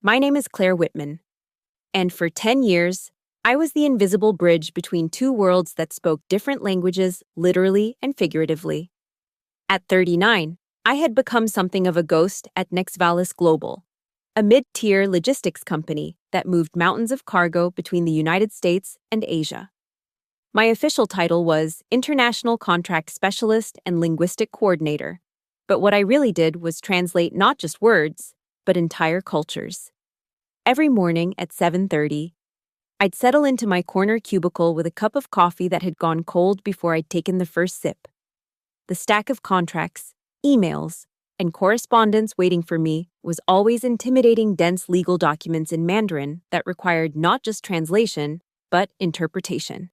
My name is Claire Whitman, and for 10 years, I was the invisible bridge between two worlds that spoke different languages, literally and figuratively. At 39, I had become something of a ghost at Nexvalis Global, a mid-tier logistics company that moved mountains of cargo between the United States and Asia. My official title was International Contract Specialist and Linguistic Coordinator, but what I really did was translate not just words, but entire cultures. Every morning at 7:30, I'd settle into my corner cubicle with a cup of coffee that had gone cold before I'd taken the first sip. The stack of contracts, emails, and correspondence waiting for me was always intimidating dense legal documents in Mandarin that required not just translation, but interpretation.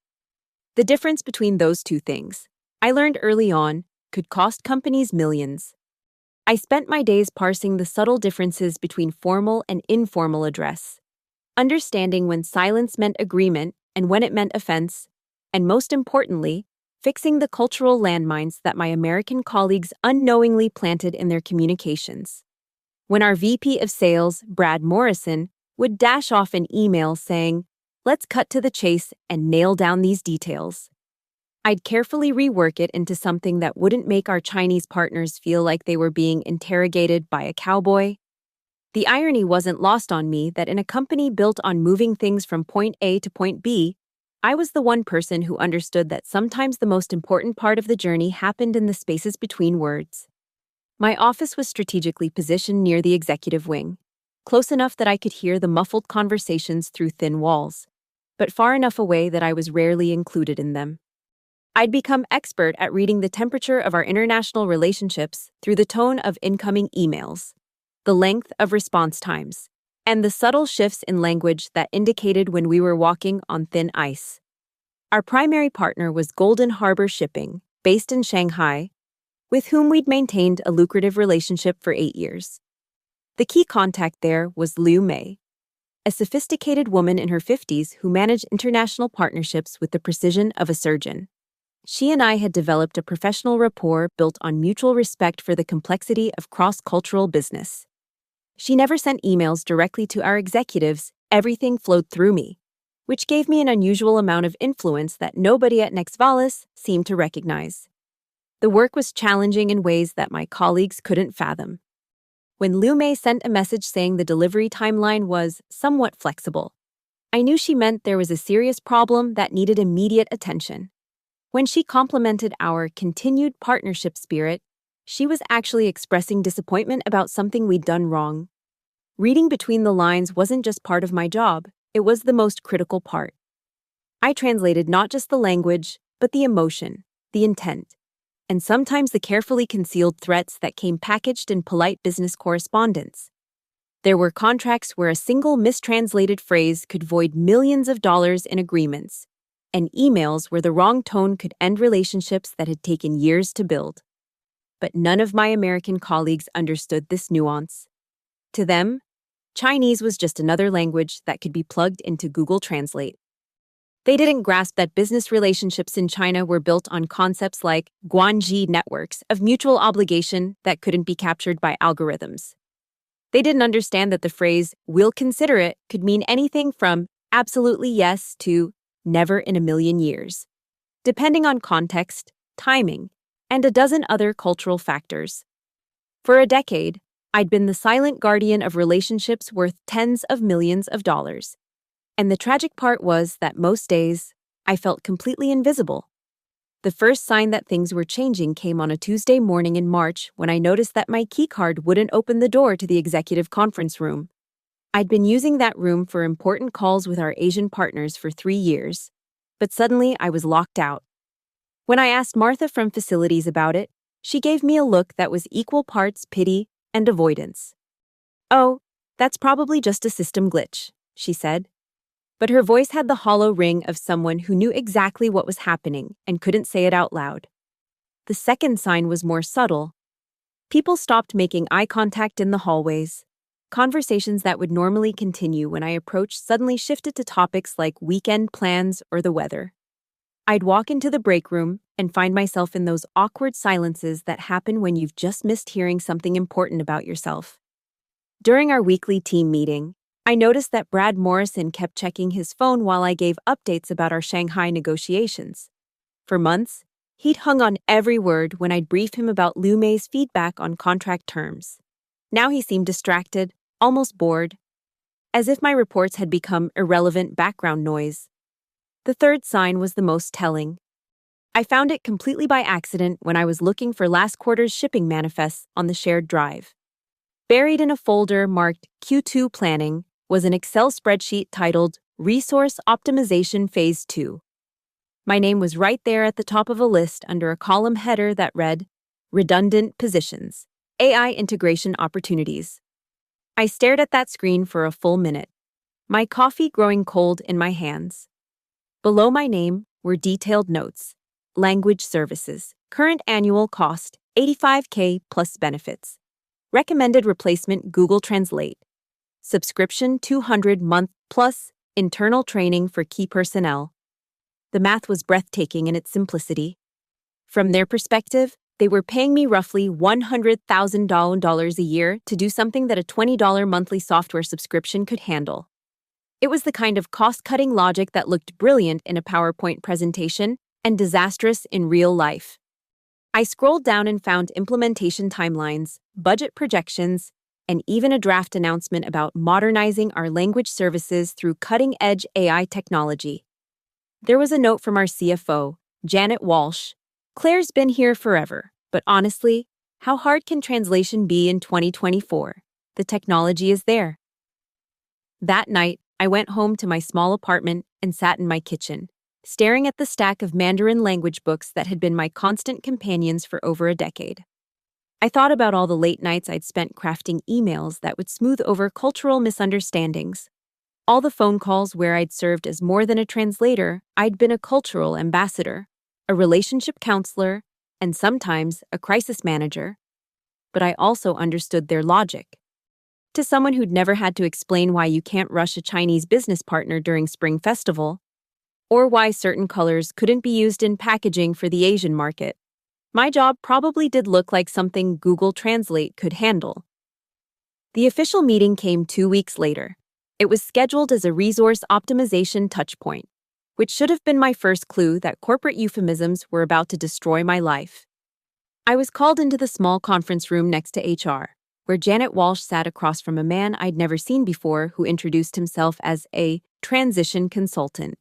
The difference between those two things, I learned early on, could cost companies millions. I spent my days parsing the subtle differences between formal and informal address, understanding when silence meant agreement and when it meant offense, and most importantly, fixing the cultural landmines that my American colleagues unknowingly planted in their communications. When our VP of Sales, Brad Morrison, would dash off an email saying, "Let's cut to the chase and nail down these details," I'd carefully rework it into something that wouldn't make our Chinese partners feel like they were being interrogated by a cowboy. The irony wasn't lost on me that in a company built on moving things from point A to point B, I was the one person who understood that sometimes the most important part of the journey happened in the spaces between words. My office was strategically positioned near the executive wing, close enough that I could hear the muffled conversations through thin walls, but far enough away that I was rarely included in them. I'd become expert at reading the temperature of our international relationships through the tone of incoming emails, the length of response times, and the subtle shifts in language that indicated when we were walking on thin ice. Our primary partner was Golden Harbor Shipping, based in Shanghai, with whom we'd maintained a lucrative relationship for 8 years. The key contact there was Liu Mei, a sophisticated woman in her 50s who managed international partnerships with the precision of a surgeon. She and I had developed a professional rapport built on mutual respect for the complexity of cross-cultural business. She never sent emails directly to our executives, everything flowed through me, which gave me an unusual amount of influence that nobody at Nexvalis seemed to recognize. The work was challenging in ways that my colleagues couldn't fathom. When Liu Mei sent a message saying the delivery timeline was somewhat flexible, I knew she meant there was a serious problem that needed immediate attention. When she complimented our continued partnership spirit, she was actually expressing disappointment about something we'd done wrong. Reading between the lines wasn't just part of my job, it was the most critical part. I translated not just the language, but the emotion, the intent, and sometimes the carefully concealed threats that came packaged in polite business correspondence. There were contracts where a single mistranslated phrase could void millions of dollars in agreements, and emails where the wrong tone could end relationships that had taken years to build. But none of my American colleagues understood this nuance. To them, Chinese was just another language that could be plugged into Google Translate. They didn't grasp that business relationships in China were built on concepts like guanji networks of mutual obligation that couldn't be captured by algorithms. They didn't understand that the phrase, "we'll consider it," could mean anything from absolutely yes to never in a million years, depending on context, timing, and a dozen other cultural factors. For a decade, I'd been the silent guardian of relationships worth tens of millions of dollars. And the tragic part was that most days, I felt completely invisible. The first sign that things were changing came on a Tuesday morning in March when I noticed that my keycard wouldn't open the door to the executive conference room. I'd been using that room for important calls with our Asian partners for 3 years, but suddenly I was locked out. When I asked Martha from facilities about it, she gave me a look that was equal parts pity and avoidance. "Oh, that's probably just a system glitch," she said. But her voice had the hollow ring of someone who knew exactly what was happening and couldn't say it out loud. The second sign was more subtle. People stopped making eye contact in the hallways. Conversations that would normally continue when I approached suddenly shifted to topics like weekend plans or the weather. I'd walk into the break room and find myself in those awkward silences that happen when you've just missed hearing something important about yourself. During our weekly team meeting, I noticed that Brad Morrison kept checking his phone while I gave updates about our Shanghai negotiations. For months, he'd hung on every word when I'd brief him about Lu Mei's feedback on contract terms. Now he seemed distracted, almost bored, as if my reports had become irrelevant background noise. The third sign was the most telling. I found it completely by accident when I was looking for last quarter's shipping manifests on the shared drive. Buried in a folder marked Q2 Planning was an Excel spreadsheet titled Resource Optimization Phase 2. My name was right there at the top of a list under a column header that read, Redundant Positions, AI Integration Opportunities. I stared at that screen for a full minute, my coffee growing cold in my hands. Below my name were detailed notes. Language services, current annual cost, $85K plus benefits. Recommended replacement Google Translate. Subscription $200 month plus internal training for key personnel. The math was breathtaking in its simplicity. From their perspective, they were paying me roughly $100,000 a year to do something that a $20 monthly software subscription could handle. It was the kind of cost-cutting logic that looked brilliant in a PowerPoint presentation and disastrous in real life. I scrolled down and found implementation timelines, budget projections, and even a draft announcement about modernizing our language services through cutting-edge AI technology. There was a note from our CFO, Janet Walsh. Claire's been here forever, but honestly, how hard can translation be in 2024? The technology is there. That night, I went home to my small apartment and sat in my kitchen, staring at the stack of Mandarin language books that had been my constant companions for over a decade. I thought about all the late nights I'd spent crafting emails that would smooth over cultural misunderstandings, all the phone calls where I'd served as more than a translator. I'd been a cultural ambassador, a relationship counselor, and sometimes a crisis manager. But I also understood their logic. To someone who'd never had to explain why you can't rush a Chinese business partner during Spring Festival, or why certain colors couldn't be used in packaging for the Asian market, my job probably did look like something Google Translate could handle. The official meeting came 2 weeks later. It was scheduled as a resource optimization touchpoint, which should have been my first clue that corporate euphemisms were about to destroy my life. I was called into the small conference room next to HR, where Janet Walsh sat across from a man I'd never seen before who introduced himself as a transition consultant.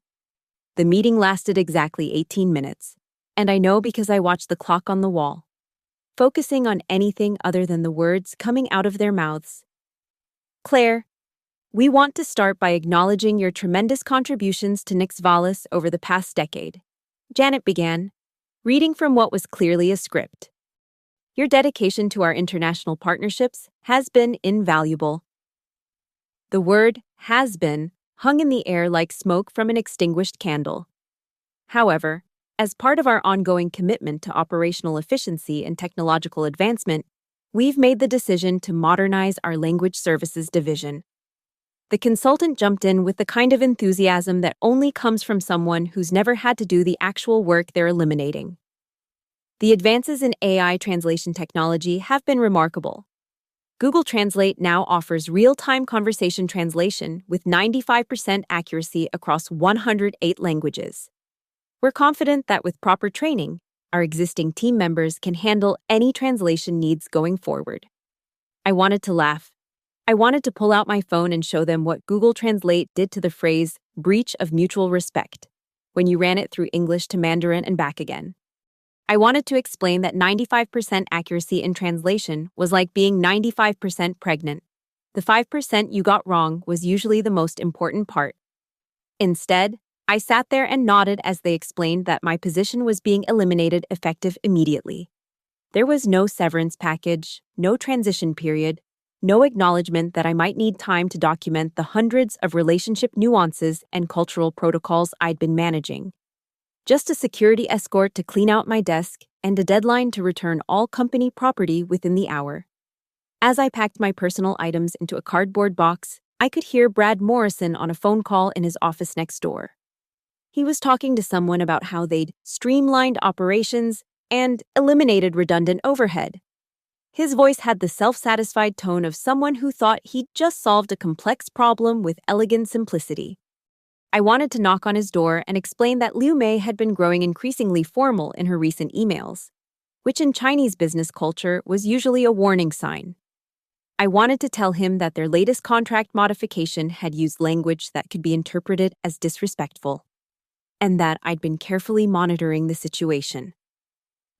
The meeting lasted exactly 18 minutes, and I know because I watched the clock on the wall, focusing on anything other than the words coming out of their mouths. Claire, we want to start by acknowledging your tremendous contributions to Nix Valis over the past decade. Janet began, reading from what was clearly a script. Your dedication to our international partnerships has been invaluable. The word has been hung in the air like smoke from an extinguished candle. However, as part of our ongoing commitment to operational efficiency and technological advancement, we've made the decision to modernize our language services division. The consultant jumped in with the kind of enthusiasm that only comes from someone who's never had to do the actual work they're eliminating. The advances in AI translation technology have been remarkable. Google Translate now offers real-time conversation translation with 95% accuracy across 108 languages. We're confident that with proper training, our existing team members can handle any translation needs going forward. I wanted to laugh. I wanted to pull out my phone and show them what Google Translate did to the phrase breach of mutual respect when you ran it through English to Mandarin and back again. I wanted to explain that 95% accuracy in translation was like being 95% pregnant. The 5% you got wrong was usually the most important part. Instead, I sat there and nodded as they explained that my position was being eliminated effective immediately. There was no severance package, no transition period, no acknowledgement that I might need time to document the hundreds of relationship nuances and cultural protocols I'd been managing. Just a security escort to clean out my desk and a deadline to return all company property within the hour. As I packed my personal items into a cardboard box, I could hear Brad Morrison on a phone call in his office next door. He was talking to someone about how they'd streamlined operations and eliminated redundant overhead. His voice had the self-satisfied tone of someone who thought he'd just solved a complex problem with elegant simplicity. I wanted to knock on his door and explain that Liu Mei had been growing increasingly formal in her recent emails, which in Chinese business culture was usually a warning sign. I wanted to tell him that their latest contract modification had used language that could be interpreted as disrespectful, and that I'd been carefully monitoring the situation.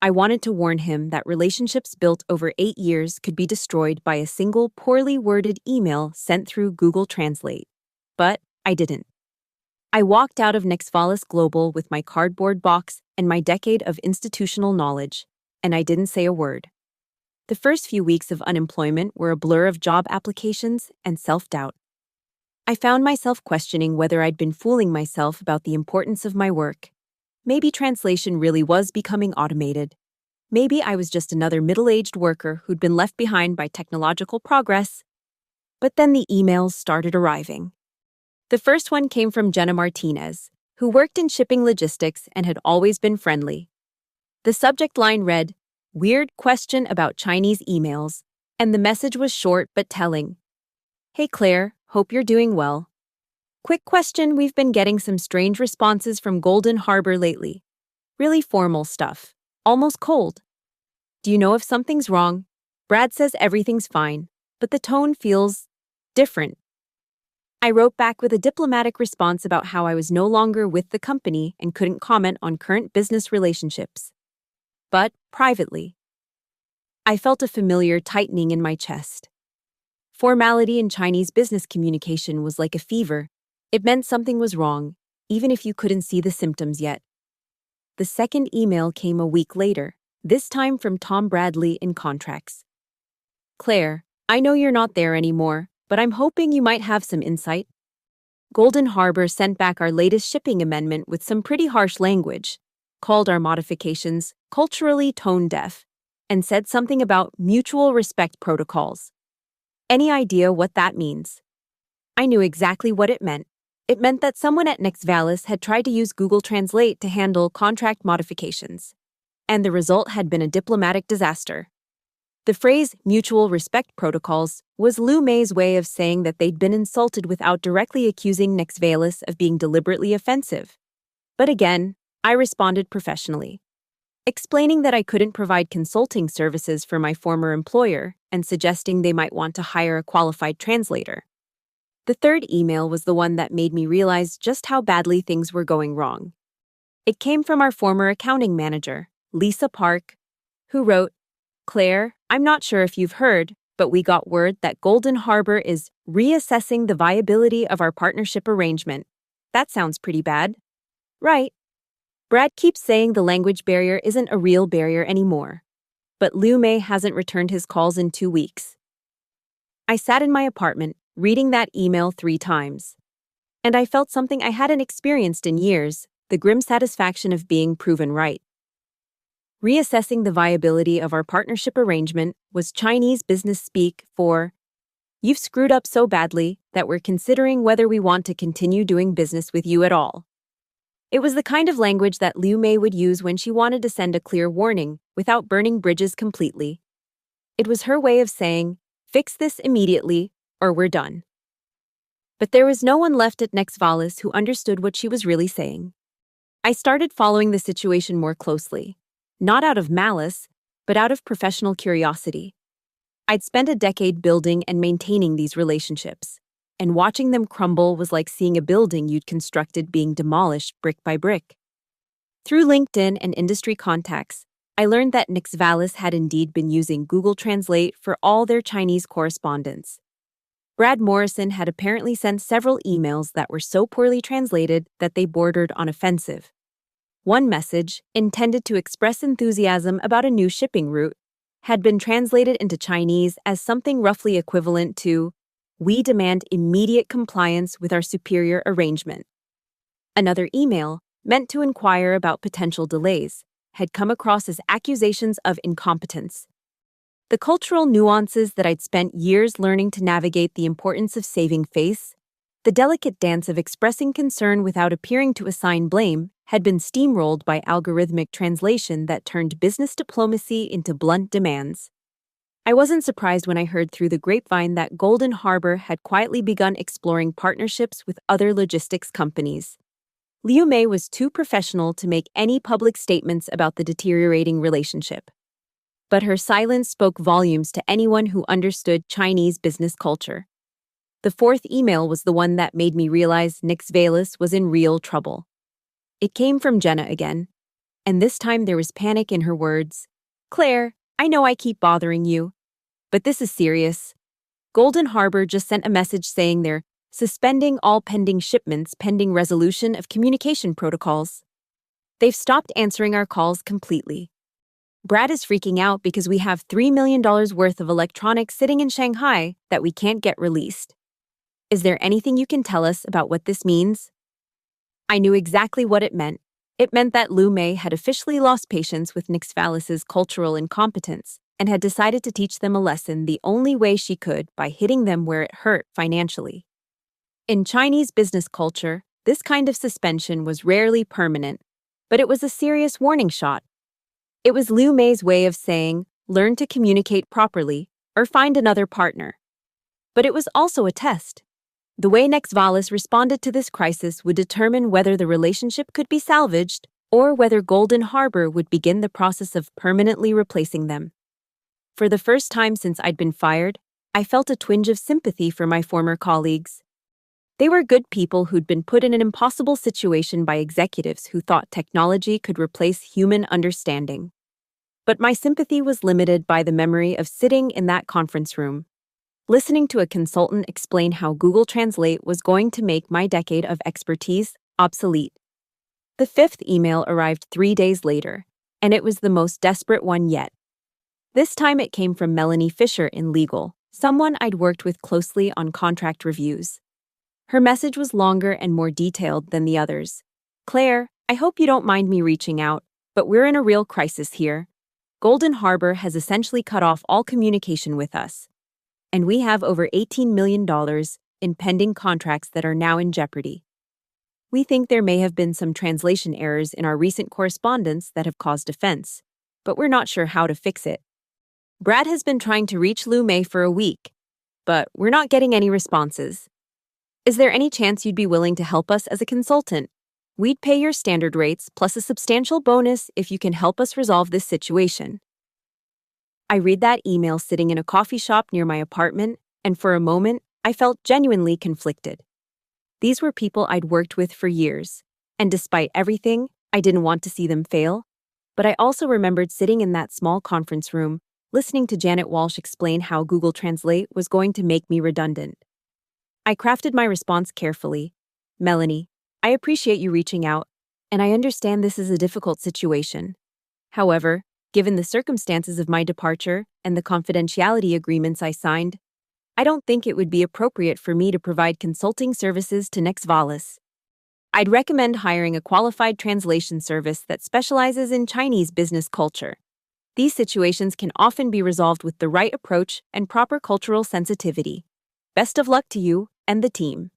I wanted to warn him that relationships built over 8 years could be destroyed by a single poorly worded email sent through Google Translate. But I didn't. I walked out of Nexvalis Global with my cardboard box and my decade of institutional knowledge, and I didn't say a word. The first few weeks of unemployment were a blur of job applications and self-doubt. I found myself questioning whether I'd been fooling myself about the importance of my work. Maybe translation really was becoming automated. Maybe I was just another middle-aged worker who'd been left behind by technological progress. But then the emails started arriving. The first one came from Jenna Martinez, who worked in shipping logistics and had always been friendly. The subject line read, "Weird question about Chinese emails," and the message was short but telling. "Hey Claire, hope you're doing well. Quick question, we've been getting some strange responses from Golden Harbor lately. Really formal stuff. Almost cold. Do you know if something's wrong? Brad says everything's fine, but the tone feels different." I wrote back with a diplomatic response about how I was no longer with the company and couldn't comment on current business relationships. But privately, I felt a familiar tightening in my chest. Formality in Chinese business communication was like a fever. It meant something was wrong, even if you couldn't see the symptoms yet. The second email came a week later, this time from Tom Bradley in Contracts. "Claire, I know you're not there anymore, but I'm hoping you might have some insight. Golden Harbor sent back our latest shipping amendment with some pretty harsh language, called our modifications culturally tone-deaf, and said something about mutual respect protocols. Any idea what that means?" I knew exactly what it meant. It meant that someone at Nexvalis had tried to use Google Translate to handle contract modifications, and the result had been a diplomatic disaster. The phrase mutual respect protocols was Liu Mei's way of saying that they'd been insulted without directly accusing Nexvalis of being deliberately offensive. But again, I responded professionally, explaining that I couldn't provide consulting services for my former employer and suggesting they might want to hire a qualified translator. The third email was the one that made me realize just how badly things were going wrong. It came from our former accounting manager, Lisa Park, who wrote, "Claire, I'm not sure if you've heard, but we got word that Golden Harbor is reassessing the viability of our partnership arrangement. That sounds pretty bad." Right. Brad keeps saying the language barrier isn't a real barrier anymore, but Liu Mei hasn't returned his calls in 2 weeks. I sat in my apartment, reading that email 3 times. And I felt something I hadn't experienced in years, the grim satisfaction of being proven right. Reassessing the viability of our partnership arrangement was Chinese business speak for, "You've screwed up so badly that we're considering whether we want to continue doing business with you at all." It was the kind of language that Liu Mei would use when she wanted to send a clear warning without burning bridges completely. It was her way of saying, "Fix this immediately, or we're done." But there was no one left at Nexvalis who understood what she was really saying. I started following the situation more closely, not out of malice, but out of professional curiosity. I'd spent a decade building and maintaining these relationships, and watching them crumble was like seeing a building you'd constructed being demolished brick by brick. Through LinkedIn and industry contacts, I learned that Nexvalis had indeed been using Google Translate for all their Chinese correspondence. Brad Morrison had apparently sent several emails that were so poorly translated that they bordered on offensive. One message, intended to express enthusiasm about a new shipping route, had been translated into Chinese as something roughly equivalent to, "We demand immediate compliance with our superior arrangement." Another email, meant to inquire about potential delays, had come across as accusations of incompetence. The cultural nuances that I'd spent years learning to navigate the importance of saving face, the delicate dance of expressing concern without appearing to assign blame, had been steamrolled by algorithmic translation that turned business diplomacy into blunt demands. I wasn't surprised when I heard through the grapevine that Golden Harbor had quietly begun exploring partnerships with other logistics companies. Liu Mei was too professional to make any public statements about the deteriorating relationship. But her silence spoke volumes to anyone who understood Chinese business culture. The fourth email was the one that made me realize Nixvalis was in real trouble. It came from Jenna again, and this time there was panic in her words. Claire, I know I keep bothering you, but this is serious. Golden Harbor just sent a message saying they're suspending all pending shipments pending resolution of communication protocols. They've stopped answering our calls completely. Brad is freaking out because we have $3 million worth of electronics sitting in Shanghai that we can't get released. Is there anything you can tell us about what this means? I knew exactly what it meant. It meant that Liu Mei had officially lost patience with Nixvalis's cultural incompetence and had decided to teach them a lesson the only way she could, by hitting them where it hurt financially. In Chinese business culture, this kind of suspension was rarely permanent, but it was a serious warning shot. It was Liu Mei's way of saying, learn to communicate properly or find another partner. But it was also a test. The way Nixvalis responded to this crisis would determine whether the relationship could be salvaged or whether Golden Harbor would begin the process of permanently replacing them. For the first time since I'd been fired, I felt a twinge of sympathy for my former colleagues. They were good people who'd been put in an impossible situation by executives who thought technology could replace human understanding. But my sympathy was limited by the memory of sitting in that conference room, listening to a consultant explain how Google Translate was going to make my decade of expertise obsolete. The fifth email arrived 3 days later, and it was the most desperate one yet. This time it came from Melanie Fisher in legal, someone I'd worked with closely on contract reviews. Her message was longer and more detailed than the others. Claire, I hope you don't mind me reaching out, but we're in a real crisis here. Golden Harbor has essentially cut off all communication with us, and we have over $18 million in pending contracts that are now in jeopardy. We think there may have been some translation errors in our recent correspondence that have caused offense, but we're not sure how to fix it. Brad has been trying to reach Liu Mei for a week, but we're not getting any responses. Is there any chance you'd be willing to help us as a consultant? We'd pay your standard rates plus a substantial bonus if you can help us resolve this situation. I read that email sitting in a coffee shop near my apartment, and for a moment, I felt genuinely conflicted. These were people I'd worked with for years, and despite everything, I didn't want to see them fail. But I also remembered sitting in that small conference room, listening to Janet Walsh explain how Google Translate was going to make me redundant. I crafted my response carefully. Melanie, I appreciate you reaching out, and I understand this is a difficult situation. However, given the circumstances of my departure and the confidentiality agreements I signed, I don't think it would be appropriate for me to provide consulting services to Nixvalis. I'd recommend hiring a qualified translation service that specializes in Chinese business culture. These situations can often be resolved with the right approach and proper cultural sensitivity. Best of luck to you and the team.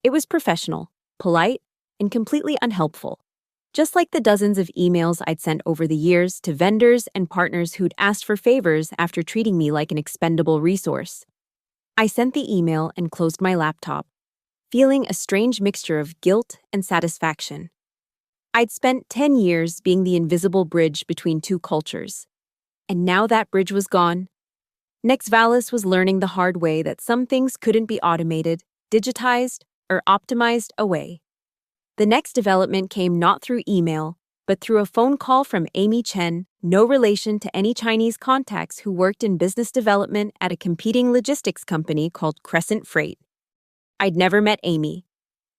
It was professional, polite, and completely unhelpful, just like the dozens of emails I'd sent over the years to vendors and partners who'd asked for favors after treating me like an expendable resource. I sent the email and closed my laptop, feeling a strange mixture of guilt and satisfaction. I'd spent 10 years being the invisible bridge between two cultures, and now that bridge was gone. Nixvalis was learning the hard way that some things couldn't be automated, digitized, or optimized away. The next development came not through email, but through a phone call from Amy Chen, no relation to any Chinese contacts who worked in business development at a competing logistics company called Crescent Freight. I'd never met Amy,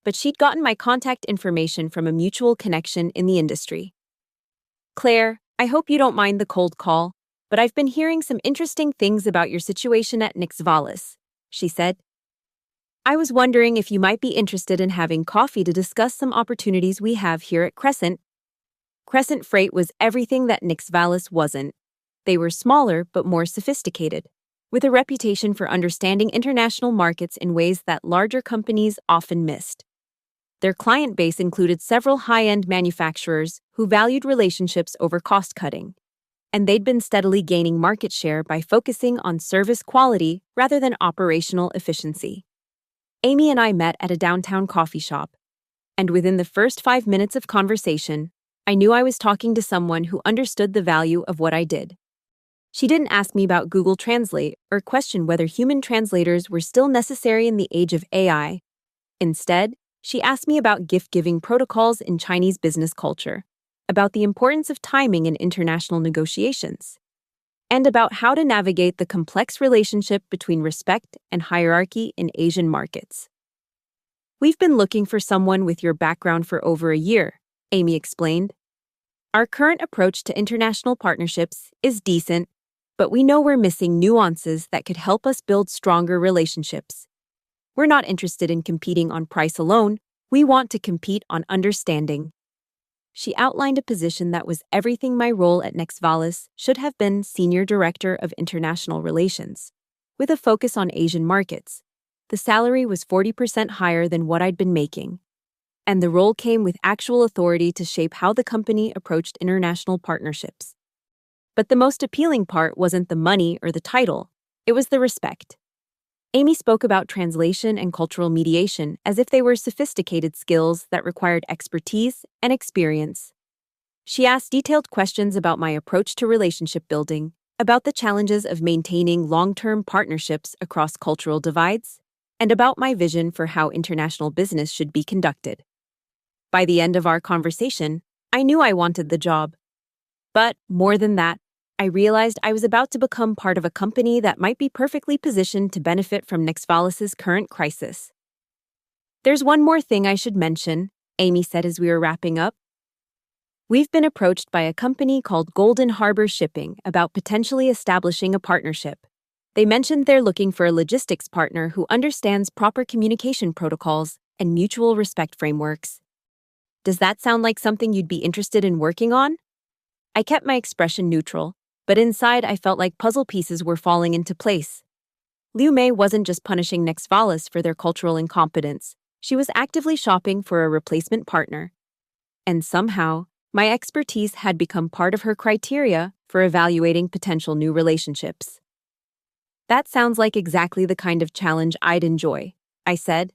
but she'd gotten my contact information from a mutual connection in the industry. Claire, I hope you don't mind the cold call, but I've been hearing some interesting things about your situation at Nixvalis, she said. I was wondering if you might be interested in having coffee to discuss some opportunities we have here at Crescent. Crescent Freight was everything that Nixvalis wasn't. They were smaller but more sophisticated, with a reputation for understanding international markets in ways that larger companies often missed. Their client base included several high-end manufacturers who valued relationships over cost-cutting. and they'd been steadily gaining market share by focusing on service quality rather than operational efficiency. Amy and I met at a downtown coffee shop, and within the first 5 minutes of conversation, I knew I was talking to someone who understood the value of what I did. She didn't ask me about Google Translate or question whether human translators were still necessary in the age of AI. Instead, she asked me about gift-giving protocols in Chinese business culture, about the importance of timing in international negotiations, and about how to navigate the complex relationship between respect and hierarchy in Asian markets. "We've been looking for someone with your background for over a year," Amy explained. "Our current approach to international partnerships is decent, but we know we're missing nuances that could help us build stronger relationships. We're not interested in competing on price alone, we want to compete on understanding." She outlined a position that was everything my role at Nextvalis should have been: Senior Director of International Relations, with a focus on Asian markets. The salary was 40% higher than what I'd been making, and the role came with actual authority to shape how the company approached international partnerships. But the most appealing part wasn't the money or the title, it was the respect. Amy spoke about translation and cultural mediation as if they were sophisticated skills that required expertise and experience. She asked detailed questions about my approach to relationship building, about the challenges of maintaining long-term partnerships across cultural divides, and about my vision for how international business should be conducted. By the end of our conversation, I knew I wanted the job. But more than that, I realized I was about to become part of a company that might be perfectly positioned to benefit from Nextvalis' current crisis. "There's one more thing I should mention," Amy said as we were wrapping up. "We've been approached by a company called Golden Harbor Shipping about potentially establishing a partnership. They mentioned they're looking for a logistics partner who understands proper communication protocols and mutual respect frameworks. Does that sound like something you'd be interested in working on?" I kept my expression neutral, but inside I felt like puzzle pieces were falling into place. Liu Mei wasn't just punishing Nextvalis for their cultural incompetence, she was actively shopping for a replacement partner. And somehow, my expertise had become part of her criteria for evaluating potential new relationships. "That sounds like exactly the kind of challenge I'd enjoy," I said.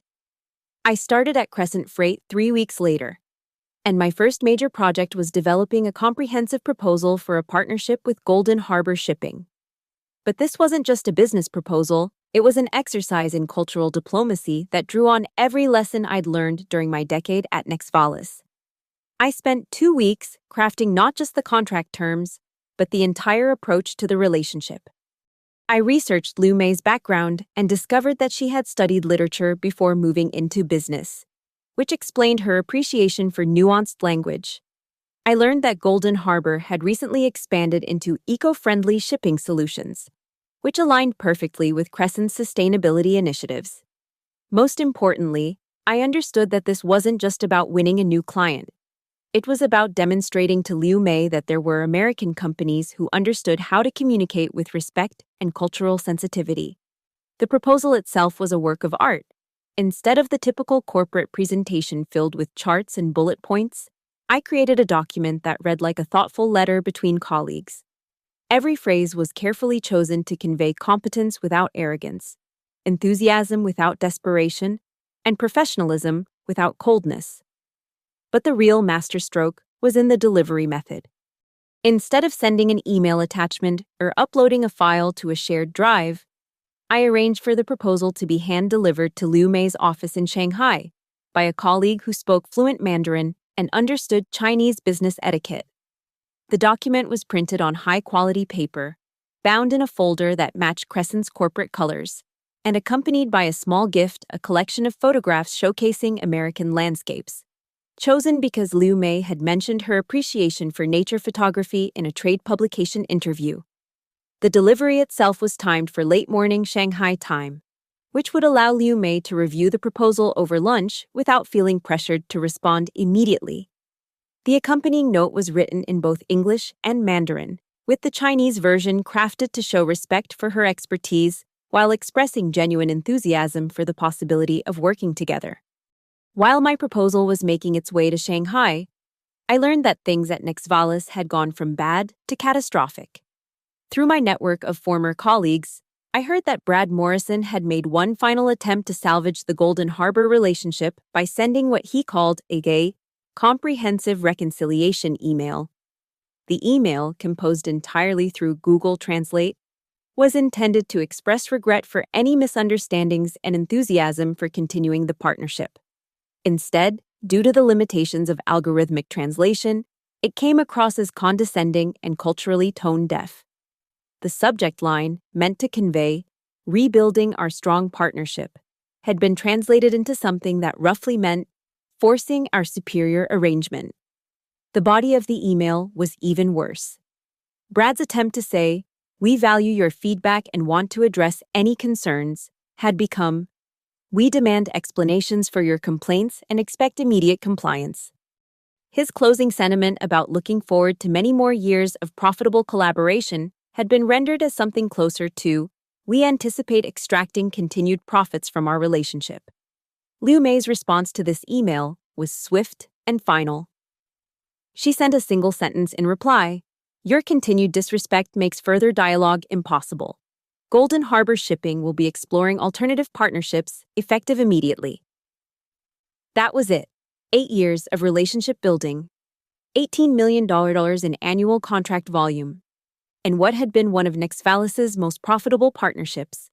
I started at Crescent Freight 3 weeks later, and my first major project was developing a comprehensive proposal for a partnership with Golden Harbor Shipping. But this wasn't just a business proposal, it was an exercise in cultural diplomacy that drew on every lesson I'd learned during my decade at Nextvalis. I spent 2 weeks crafting not just the contract terms, but the entire approach to the relationship. I researched Liu Mei's background and discovered that she had studied literature before moving into business, which explained her appreciation for nuanced language. I learned that Golden Harbor had recently expanded into eco-friendly shipping solutions, which aligned perfectly with Crescent's sustainability initiatives. Most importantly, I understood that this wasn't just about winning a new client. It was about demonstrating to Liu Mei that there were American companies who understood how to communicate with respect and cultural sensitivity. The proposal itself was a work of art. Instead of the typical corporate presentation filled with charts and bullet points, I created a document that read like a thoughtful letter between colleagues. Every phrase was carefully chosen to convey competence without arrogance, enthusiasm without desperation, and professionalism without coldness. But the real masterstroke was in the delivery method. Instead of sending an email attachment or uploading a file to a shared drive, I arranged for the proposal to be hand-delivered to Liu Mei's office in Shanghai by a colleague who spoke fluent Mandarin and understood Chinese business etiquette. The document was printed on high-quality paper, bound in a folder that matched Crescent's corporate colors, and accompanied by a small gift, a collection of photographs showcasing American landscapes, chosen because Liu Mei had mentioned her appreciation for nature photography in a trade publication interview. The delivery itself was timed for late-morning Shanghai time, which would allow Liu Mei to review the proposal over lunch without feeling pressured to respond immediately. The accompanying note was written in both English and Mandarin, with the Chinese version crafted to show respect for her expertise while expressing genuine enthusiasm for the possibility of working together. While my proposal was making its way to Shanghai, I learned that things at Nexvalis had gone from bad to catastrophic. Through my network of former colleagues, I heard that Brad Morrison had made one final attempt to salvage the Golden Harbor relationship by sending what he called a gay, comprehensive reconciliation email. The email, composed entirely through Google Translate, was intended to express regret for any misunderstandings and enthusiasm for continuing the partnership. Instead, due to the limitations of algorithmic translation, it came across as condescending and culturally tone-deaf. The subject line, meant to convey, "rebuilding our strong partnership," had been translated into something that roughly meant, "forcing our superior arrangement." The body of the email was even worse. Brad's attempt to say, "We value your feedback and want to address any concerns," had become, "We demand explanations for your complaints and expect immediate compliance." His closing sentiment about looking forward to many more years of profitable collaboration had been rendered as something closer to, "We anticipate extracting continued profits from our relationship." Liu Mei's response to this email was swift and final. She sent a single sentence in reply: "Your continued disrespect makes further dialogue impossible. Golden Harbor Shipping will be exploring alternative partnerships, effective immediately." That was it. 8 years of relationship building, $18 million in annual contract volume, and what had been one of Nexvalis's most profitable partnerships,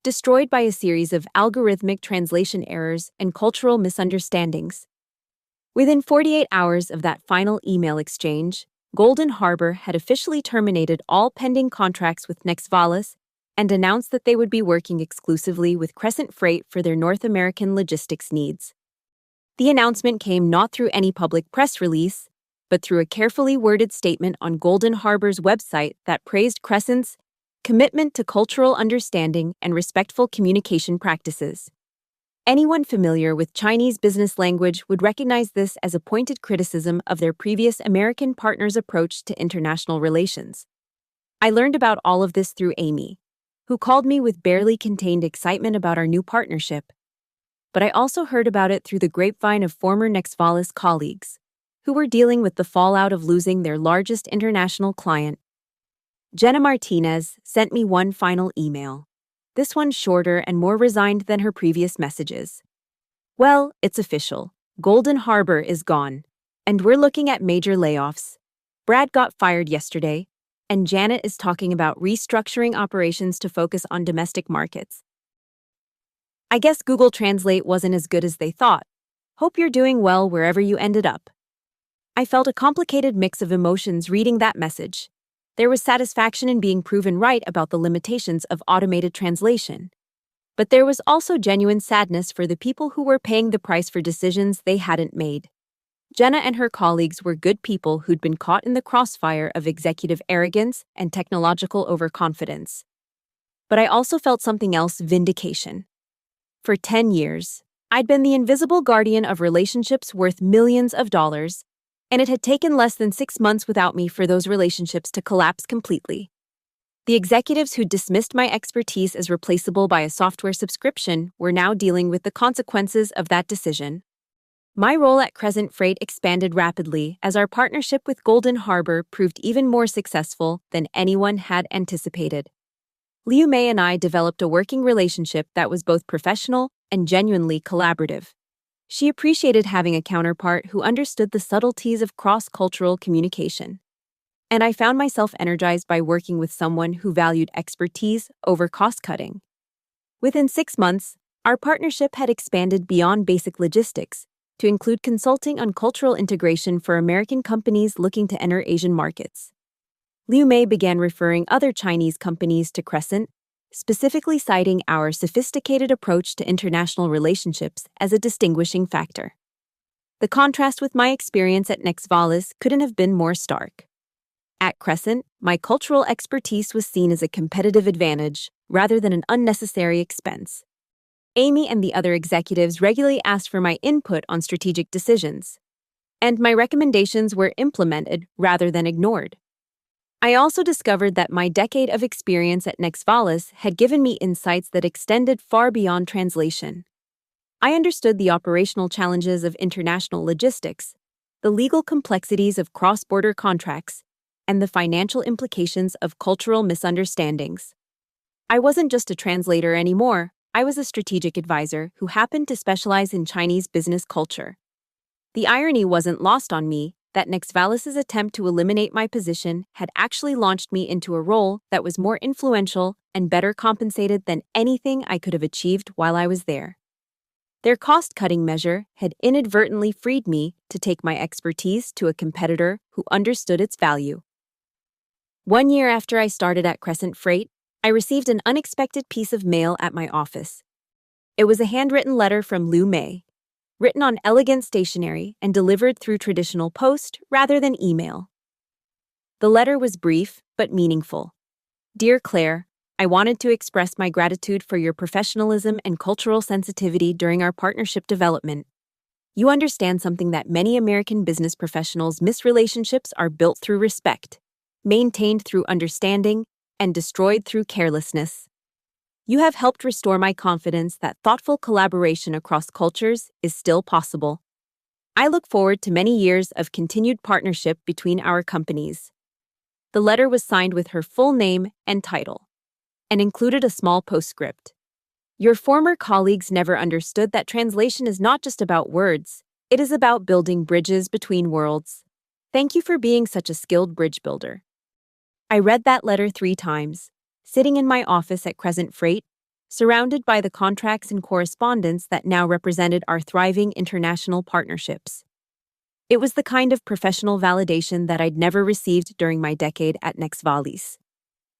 destroyed by a series of algorithmic translation errors and cultural misunderstandings. Within 48 hours of that final email exchange, Golden Harbor had officially terminated all pending contracts with Nexvalis and announced that they would be working exclusively with Crescent Freight for their North American logistics needs. The announcement came not through any public press release, but through a carefully worded statement on Golden Harbor's website that praised Crescent's commitment to cultural understanding and respectful communication practices. Anyone familiar with Chinese business language would recognize this as a pointed criticism of their previous American partners' approach to international relations. I learned about all of this through Amy, who called me with barely contained excitement about our new partnership. But I also heard about it through the grapevine of former Nexvalis colleagues, who were dealing with the fallout of losing their largest international client. Jenna Martinez sent me one final email, this one shorter and more resigned than her previous messages. "Well, it's official. Golden Harbor is gone, and we're looking at major layoffs. Brad got fired yesterday, and Janet is talking about restructuring operations to focus on domestic markets." I guess Google Translate wasn't as good as they thought. Hope you're doing well wherever you ended up. I felt a complicated mix of emotions reading that message. There was satisfaction in being proven right about the limitations of automated translation. But there was also genuine sadness for the people who were paying the price for decisions they hadn't made. Jenna and her colleagues were good people who'd been caught in the crossfire of executive arrogance and technological overconfidence. But I also felt something else: vindication. For 10 years, I'd been the invisible guardian of relationships worth millions of dollars, and it had taken less than 6 months without me for those relationships to collapse completely. The executives who dismissed my expertise as replaceable by a software subscription were now dealing with the consequences of that decision. My role at Crescent Freight expanded rapidly as our partnership with Golden Harbor proved even more successful than anyone had anticipated. Liu Mei and I developed a working relationship that was both professional and genuinely collaborative. She appreciated having a counterpart who understood the subtleties of cross-cultural communication. And I found myself energized by working with someone who valued expertise over cost-cutting. Within 6 months, our partnership had expanded beyond basic logistics to include consulting on cultural integration for American companies looking to enter Asian markets. Liu Mei began referring other Chinese companies to Crescent, specifically citing our sophisticated approach to international relationships as a distinguishing factor. The contrast with my experience at Nexvalis couldn't have been more stark. At Crescent, my cultural expertise was seen as a competitive advantage rather than an unnecessary expense. Amy and the other executives regularly asked for my input on strategic decisions, and my recommendations were implemented rather than ignored. I also discovered that my decade of experience at Nexvalis had given me insights that extended far beyond translation. I understood the operational challenges of international logistics, the legal complexities of cross-border contracts, and the financial implications of cultural misunderstandings. I wasn't just a translator anymore, I was a strategic advisor who happened to specialize in Chinese business culture. The irony wasn't lost on me that Nextvalis' attempt to eliminate my position had actually launched me into a role that was more influential and better compensated than anything I could have achieved while I was there. Their cost-cutting measure had inadvertently freed me to take my expertise to a competitor who understood its value. 1 year after I started at Crescent Freight, I received an unexpected piece of mail at my office. It was a handwritten letter from Lu Mei, written on elegant stationery and delivered through traditional post rather than email. The letter was brief but meaningful. Dear Claire, I wanted to express my gratitude for your professionalism and cultural sensitivity during our partnership development. You understand something that many American business professionals miss: relationships are built through respect, maintained through understanding, and destroyed through carelessness. You have helped restore my confidence that thoughtful collaboration across cultures is still possible. I look forward to many years of continued partnership between our companies. The letter was signed with her full name and title, and included a small postscript. Your former colleagues never understood that translation is not just about words, it is about building bridges between worlds. Thank you for being such a skilled bridge builder. I read that letter 3 times, sitting in my office at Crescent Freight, surrounded by the contracts and correspondence that now represented our thriving international partnerships. It was the kind of professional validation that I'd never received during my decade at Nextvalis,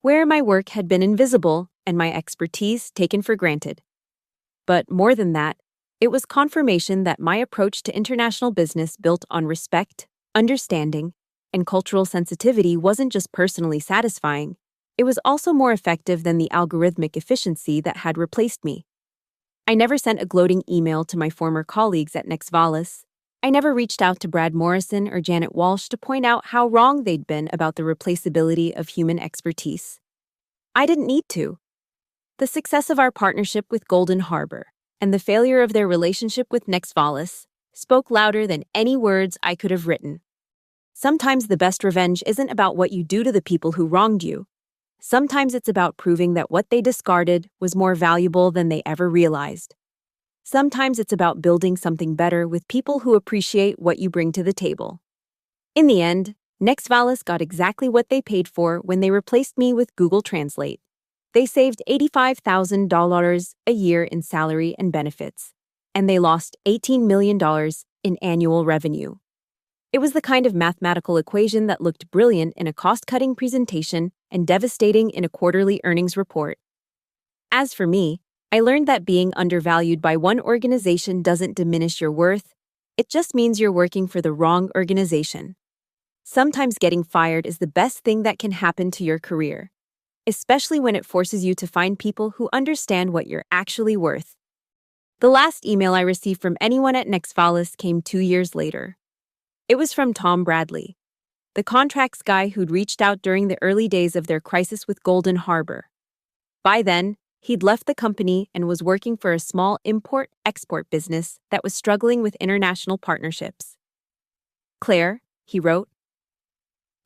where my work had been invisible and my expertise taken for granted. But more than that, it was confirmation that my approach to international business built on respect, understanding, and cultural sensitivity wasn't just personally satisfying, it was also more effective than the algorithmic efficiency that had replaced me. I never sent a gloating email to my former colleagues at Nextvalis. I never reached out to Brad Morrison or Janet Walsh to point out how wrong they'd been about the replaceability of human expertise. I didn't need to. The success of our partnership with Golden Harbor and the failure of their relationship with Nextvalis spoke louder than any words I could have written. Sometimes the best revenge isn't about what you do to the people who wronged you. Sometimes it's about proving that what they discarded was more valuable than they ever realized. Sometimes it's about building something better with people who appreciate what you bring to the table. In the end, Nextvalis got exactly what they paid for when they replaced me with Google Translate. They saved $85,000 a year in salary and benefits, and they lost $18 million in annual revenue. It was the kind of mathematical equation that looked brilliant in a cost-cutting presentation and devastating in a quarterly earnings report. As for me, I learned that being undervalued by one organization doesn't diminish your worth, it just means you're working for the wrong organization. Sometimes getting fired is the best thing that can happen to your career, especially when it forces you to find people who understand what you're actually worth. The last email I received from anyone at Nextvalis came 2 years later. It was from Tom Bradley, the contracts guy who'd reached out during the early days of their crisis with Golden Harbor. By then, he'd left the company and was working for a small import-export business that was struggling with international partnerships. Claire, he wrote,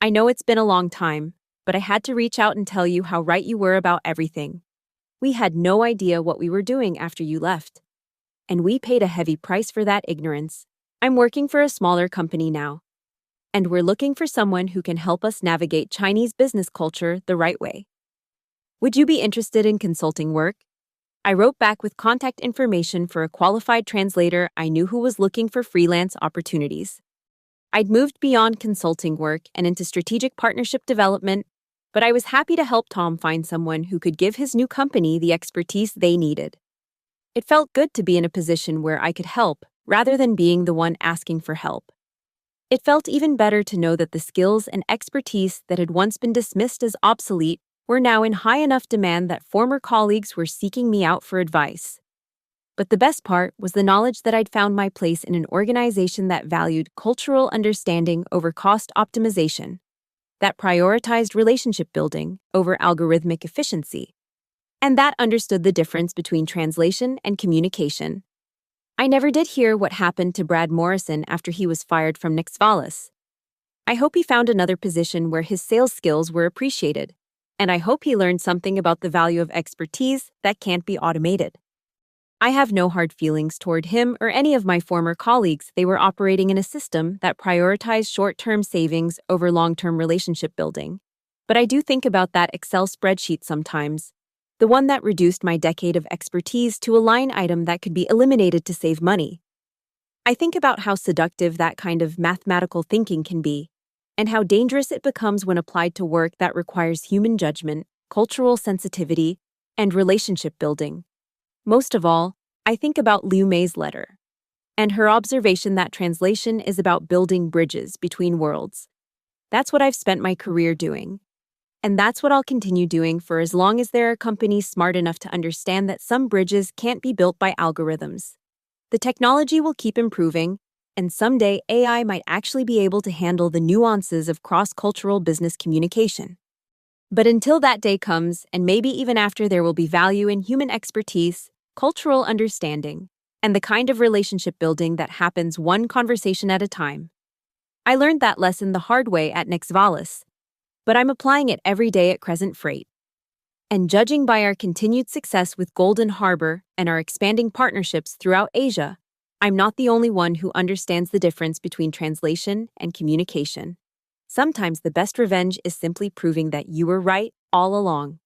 I know it's been a long time, but I had to reach out and tell you how right you were about everything. We had no idea what we were doing after you left, and we paid a heavy price for that ignorance. I'm working for a smaller company now, and we're looking for someone who can help us navigate Chinese business culture the right way. Would you be interested in consulting work? I wrote back with contact information for a qualified translator I knew who was looking for freelance opportunities. I'd moved beyond consulting work and into strategic partnership development, but I was happy to help Tom find someone who could give his new company the expertise they needed. It felt good to be in a position where I could help, rather than being the one asking for help. It felt even better to know that the skills and expertise that had once been dismissed as obsolete were now in high enough demand that former colleagues were seeking me out for advice. But the best part was the knowledge that I'd found my place in an organization that valued cultural understanding over cost optimization, that prioritized relationship building over algorithmic efficiency, and that understood the difference between translation and communication. I never did hear what happened to Brad Morrison after he was fired from Nixvalis. I hope he found another position where his sales skills were appreciated, and I hope he learned something about the value of expertise that can't be automated. I have no hard feelings toward him or any of my former colleagues. They were operating in a system that prioritized short-term savings over long-term relationship building. But I do think about that Excel spreadsheet sometimes, the one that reduced my decade of expertise to a line item that could be eliminated to save money. I think about how seductive that kind of mathematical thinking can be, and how dangerous it becomes when applied to work that requires human judgment, cultural sensitivity, and relationship building. Most of all, I think about Liu Mei's letter, and her observation that translation is about building bridges between worlds. That's what I've spent my career doing. And that's what I'll continue doing for as long as there are companies smart enough to understand that some bridges can't be built by algorithms. The technology will keep improving, and someday AI might actually be able to handle the nuances of cross-cultural business communication. But until that day comes, and maybe even after, there will be value in human expertise, cultural understanding, and the kind of relationship building that happens one conversation at a time. I learned that lesson the hard way at Nixvalis, but I'm applying it every day at Crescent Freight. And judging by our continued success with Golden Harbor and our expanding partnerships throughout Asia, I'm not the only one who understands the difference between translation and communication. Sometimes the best revenge is simply proving that you were right all along.